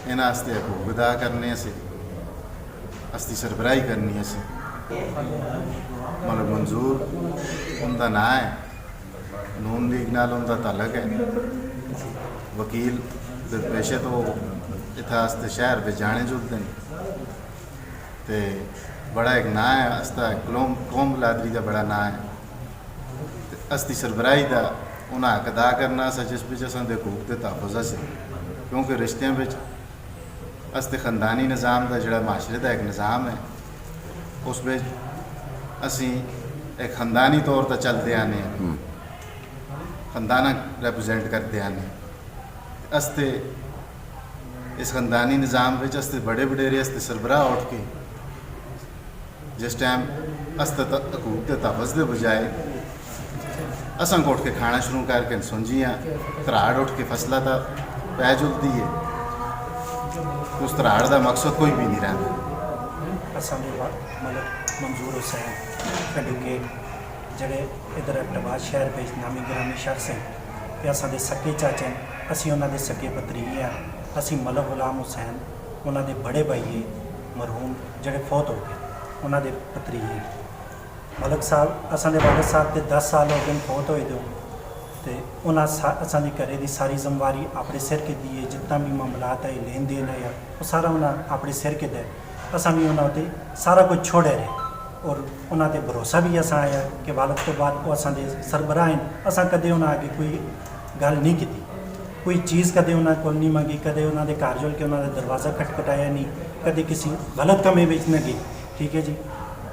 इन्हां वास्ते हकूक अदा करने असी असदी सरबराही करनी असी मलिक मंजूर उनका नां है नून लीग नाल उनका तालक है वकील दे पेशे तो इत्थे वास्ते शहर में जाने जुलते हैं तो बड़ा एक नां है असदा कौम बलादरी का बड़ा नां है असदी सरबराही का उन्हें हक अदा करना सा जिस बिच असां दे हकूक के तहफ़ुज़ से क्योंकि रिश्तियों में असते ख़ानदानी निज़ाम का जोड़ा माशरे का एक निज़ाम है उस असी एक ख़ानदानी तौर पर चलते आने ख़ानदाना रिप्रजेंट करते आने असते इस ख़ानदानी निज़ाम में असते बड़े वडेरे असते सरबराह उठ के जिस टाइम असते हकूक के तहफ़ुज़ के बजाय असां को उठ के खाना शुरू करके सुंजियाँ धराड़ उठ के फसला का पै जुलती है उस धराड़ का मकसद कोई भी नहीं रहा मतलब मंजूर हुसैन पिंड के जड़े इधर अब्टाबाद शहर में नामी ग्रामी शख्स हैं ये असां दे सके चाचे हैं असी उन्होंने सके भतरीए हैं असी मलिक गुलाम हुसैन उन्होंने बड़े भाई मरहूम जड़े फौत हो गए उन्होंने भतरीए मलिक साहब असां दे वालिद साहब के 10 साल हो गए फौत होए दो तो उन्हें असां दे घरे की सारी जिम्मेवारी अपने सिर के दी है जितना भी मामलात है लेन देन है वो सारा उन्हें अपने सिर के दे असां भी उन्होंने सारा कुछ छोड़े रहे और उन्होंने भरोसा भी असां आया कि वालिद तो बाद वो असां दे सरबराह हैं असां कदे उन्हें आगे कोई गल नहीं की कोई चीज़ कदे उन्होंने को नहीं मंगी कदे उन्होंने घर जुल के उन्होंने दरवाज़ा खटखटाया नहीं कदे किसी गलत कमे में न गई ठीक है जी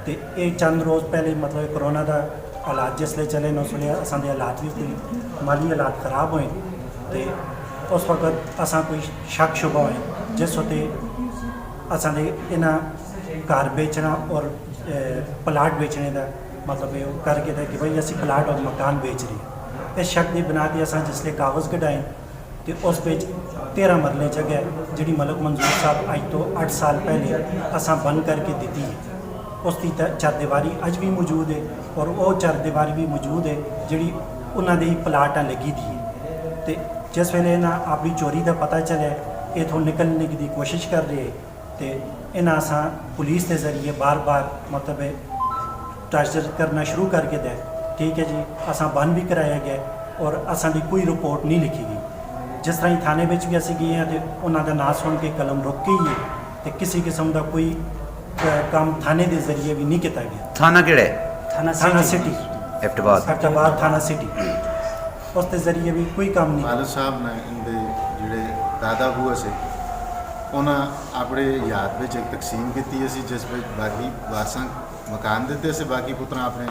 तो ये चंद रोज़ पहले मतलब कोरोना का हालात जिसले चले न उस वे असां दे हालात भी कोई माली हालात खराब होए तो उस वक्त असां कोई शक शुबा होए जिस होते असां दे इन्हां घर बेचना और प्लाट बेचने का मतलब ये करके था कि भाई असी प्लाट और मकान बेच रहे हैं इस शक की बिना पर असां जिसले कागज़ कढाए तो उस 13 मरले जगह जी मलिक मंजूर साहब अज तो 8 साल पहले असां बंद करके दी है उसकी चरदीवारी अज भी मौजूद है और वो चरदीवारी भी मौजूद है जी उन्होंने प्लाटां लगी दी है तो जिस वेले इन्हें अपनी चोरी का पता चले इतों निकलने की कोशिश कर रहे तो इन्हें असा पुलिस के जरिए बार बार मतलब टार्चर करना शुरू करके दे ठीक है जी असा बंद भी कराया गया और असां दी कोई रिपोर्ट नहीं लिखी गई जिस तरह थाने में भी असी गए हैं तो उन्होंने नाम सुन के कलम रुक गई है तो किसी किस्म का कोई काम थाने के जरिए भी नहीं किया गया थाना किहड़ा है थाना सिटी अब्टाबाद थाना सिटी उसके जरिए भी कोई काम नहीं वालिद साहब ने इनके जोड़े दादा बूआ से उन्हें अपने याद में एक तकसीम की जिस में बाकी वारसा मकान देते से बाकी पुत्रा अपने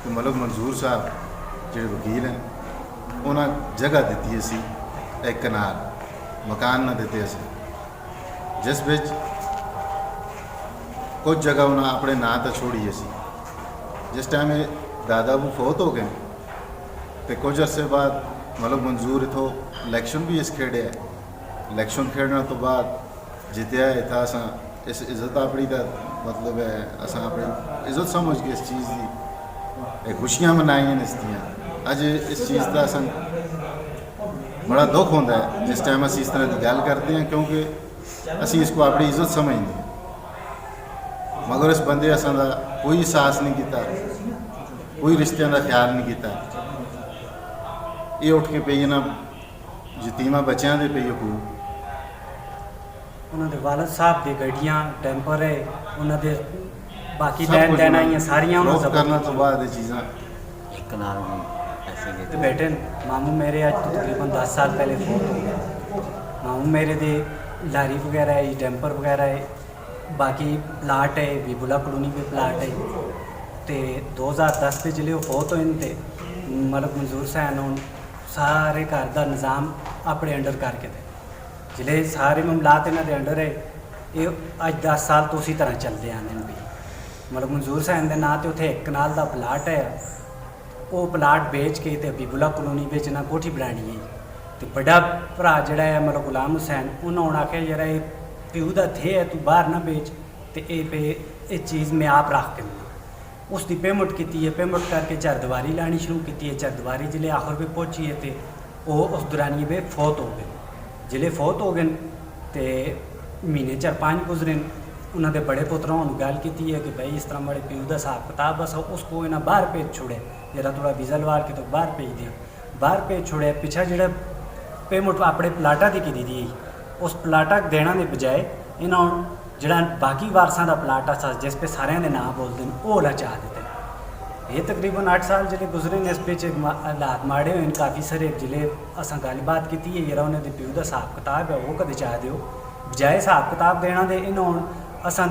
तो मलिक मंजूर साहब जो वकील हैं उन्हें जगह दी असी एक कनाल मकान न देते असी जिस बिच कुछ जगह उन्हें अपने नाँ तो छोड़ी असी जिस टाइम दादा बू फौत हो गए तो कुछ अरसे बाद मलिक मंजूर इतों इलैक्शन भी इस खेड़े इलैक्शन खेड़ने तो बाद जितया इतना असा इस इज्जत अपनी का मतलब है असा अपनी इज्जत समझ के इस चीज़ की खुशियाँ मनाई इसदियाँ अज इस चीज़ का असा बड़ा दुख होता है जिस टाइम असी इस तरह की गल करते हैं क्योंकि असी इसको अपनी इज्जत समझते हैं मगर इस बंदे असा कोई एहसास नहीं किया कोई रिश्तियों का ख्याल नहीं किया ये उठ के पई ना यतीमा बच्चों के पई हकूक उन्होंने वालिद साहब की गड्डियाँ टैंपर है उन्होंने बाकी लैन देन आई सारियां करना तो बाद चीज़ा एक नाल भी ऐसे तो बेटे मामू मेरे आज तो तकरीबन 10 साल पहले फौत हो गए मामू मेरे दे लारी वगैरह है डैंपर वगैरह है बाकी प्लाट है बीबुला कॉलोनी पे प्लाट है तो 2010 के जिले वो फौत होए थे मलिक मंजूर साहब ने सारे घर का निज़ाम अपने अंडर करके दे जिले सारे मामलात इन्हों के अंडर है ये अज 10 साल तो उसी तरह चलते आते हैं भी मलिक मंजूर साहब के नाँ तो उत्थे एक कनाल का प्लाट है वो प्लाट बेच के तो बीबुला कॉलोनी बेचना कोठी बनानी है तो बड़ा भरा जड़ा है मलिक गुलाम हुसैन उन्होंने आख्या यार ये प्यू का थे है तू बाहर ना बेच तो ये चीज़ मैं आप रख के दूँ उसकी पेमेंट की है पेमेंट करके चरदवारी लानी शुरू की है चरदवारी जिले आखिर पे पहुँची है तो वो उस दौरानिए पे फौत हो गए जिले फौत हो गए ਤੇ ਮਹੀਨੇ 4-5 ਗੁਜ਼ਰੇ ਨੇ। ਉਹਨਾਂ ਦੇ ਬੜੇ ਪੁੱਤਰਾਂ ਨੂੰ ਗੱਲ ਕੀਤੀ ਹੈ ਕਿ ਭਾਈ ਇਸ ਤਰ੍ਹਾਂ बड़े पिओ का हिसाब किताब बस उसको इन्हें बाहर भेज छोड़े, जरा थोड़ा वीज़ा लवा के तो बाहर भेज दिया, बाहर भेज छोड़े। पिछा जो पेमेंट अपने प्लाटा की दी उस प्लाटा देने के बजाय इन्होंने जो बाकी वारसा का प्लाट आ जिस पे सारे के नाम बोलते हैं वो लचा देते हैं। ये तकरीबन 8 साल जो गुजरे ने इस पे हालात माड़े हुए काफ़ी सारे जिले असा गलबात की है जरा उन्होंने पिओ का हिसाब किताब है वो कदे चाह दो, बजाय हिसाब किताब देना दे इन्होंने असा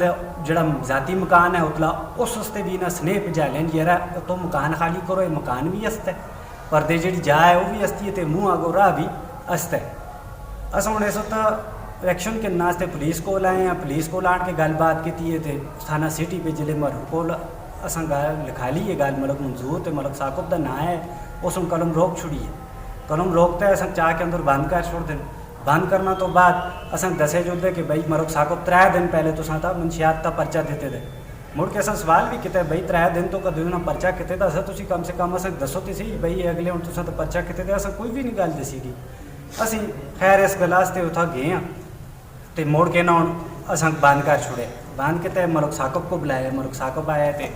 जोड़ा जाती मकान है उतला उस वास्ते भी इन्हें स्नेह भजा लें यार तो मकान खाली करो, ये मकान भी अस्त है पर दे जी जा है वो भी अस्ती है तो मूँह आगो राह भी अस्त है। अस हूँ इस वक्त इलैक्शन के नास्ते पुलिस को आए हैं, पुलिस को आन के गलबात की है तो थाना सिटी पे जिले मरू को असा गल लिखा ली है गल मलक मंजूर तो मलक साकुब का ना है उस कलम रोक छुड़ी है, कलम रोकता है असा चाह के अंदर बंद कर छोड़ दें। बंद करना तो बाद असा दसे जुड़ते कि भाई मरक साकुब 3 दिन पहले तो मंशियात का पर्चा देते थे। मुड़ के असा सवाल भी किया भाई 3 दिन तो कदों ना पर्चा किते तो असा तुम कम से कम असा दसो तो सही भाई अगले हूँ तुसा तो पर्चा किते तो असा कोई भी नहीं गल दसी दी। असी खैर इस गल वास्ते उत्थां गए हाँ तो मुड़ के ना हूँ असा बंद कर छोड़े, बंद किते मलक साकुब को बुलाया, मलक साकुब आया तो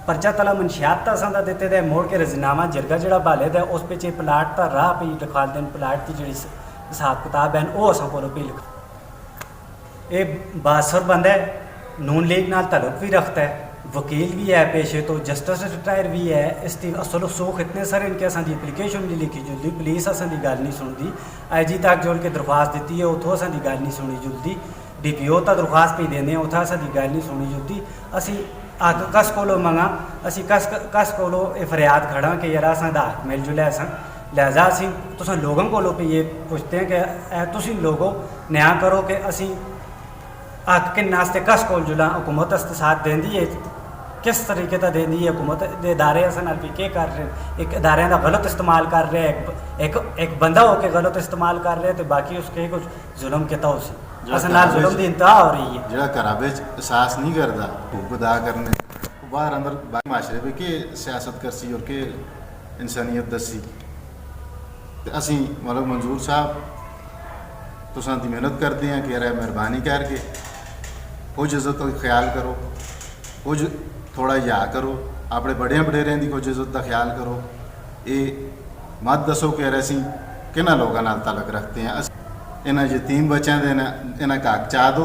पर्चा तला मंशियात का असा देते थे। मुड़ के रजीनामा जरगा जरा बाले था उस पिछे प्लाट का राह पे लिखा दें, प्लाट की जी हिसाब किताब है वो असा को भी लिख। ये बासर बंद है, नून लीग नाल तलुक भी रखता है, वकील भी है पेशे तो, जस्टिस रिटायर भी है। इसकी असल सूख इतने सारे इनके असा की एप्लीकेशन भी लिखी जुलती, पुलिस असा की गल नहीं सुनती, IG तक जोड़ के दरख्वास्त दी है उतों असा की गल नहीं सुनी जुलती, DPO तक दरख्वास्त भी देने उतना असा की गल नहीं सुनी जुलती। असी अग कस को मंगा असी कस को फरियाद खड़ा कि यार असा हक मिल जुले असा लिहाजा असी तुस लोगों को ये पूछते हैं कि तुम लोगों न्याय करो कि असी हक के नास्ते कस को जुला हुकूमत वास्ते साथ देंदी है, किस तरीके का देंदी है हुकूमत के इदारे अस नाल भी क्या कर रहे हैं, एक इदारे का गलत इस्तेमाल कर रहे हैं, एक बंदा होकर गलत इस्तेमाल कर रहे हैं तो बाकी उसके कुछ जुल्म किता उस अस नाल जुल्म की इंतहा हो रही है। ਜਿਹੜਾ ਘਰਾਂ ਵਿੱਚ ਅਹਿਸਾਸ ਨਹੀਂ ਕਰਦਾ ਹਕੂਕ ਅਦਾ ਕਰਨੇ ਉਹ ਬਾਹਰ ਅੰਦਰ ਮਾਸ਼ਰੇ ਵਿੱਚ ਕਿ ਸਿਆਸਤ ਕਰਸੀ ਔਰ ਕਿ ਇਨਸਾਨੀਅਤ ਦਸੀ ਤੇ ਅਸੀਂ ਮਲਕ ਮਨਜ਼ੂਰ ਸਾਹਿਬ ਤੁਸਾਂ ਦੀ ਮਿਹਨਤ ਕਰਦੇ ਹਾਂ ਕਿ ਯਾਰ ਮਿਹਰਬਾਨੀ ਕਰਕੇ ਕੁਝ ਇੱਜ਼ਤ ਦਾ ਖਿਆਲ ਕਰੋ, ਕੁਝ ਥੋੜਾ ਯਾ ਕਰੋ, ਆਪਣੇ ਬੜਿਆਂ ਵਡੇਰਿਆਂ ਦੀ ਕੁਝ ਇੱਜ਼ਤ ਦਾ ਖਿਆਲ ਕਰੋ। ਇਹ ਮਤ ਦੱਸੋ ਕਿ ਯਾਰ ਅਸੀਂ ਕਿਹਨਾਂ ਲੋਕਾਂ ਨਾਲ ਤਾਲੁਕ ਰੱਖਦੇ ਹਾਂ, इन्हें यतीम बच्चों के इन्हें हक चाह दो,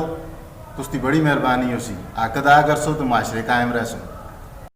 तुसकी बड़ी मेहरबानी हो सी हक अदा कर सो तो माशरे कायम रह सो।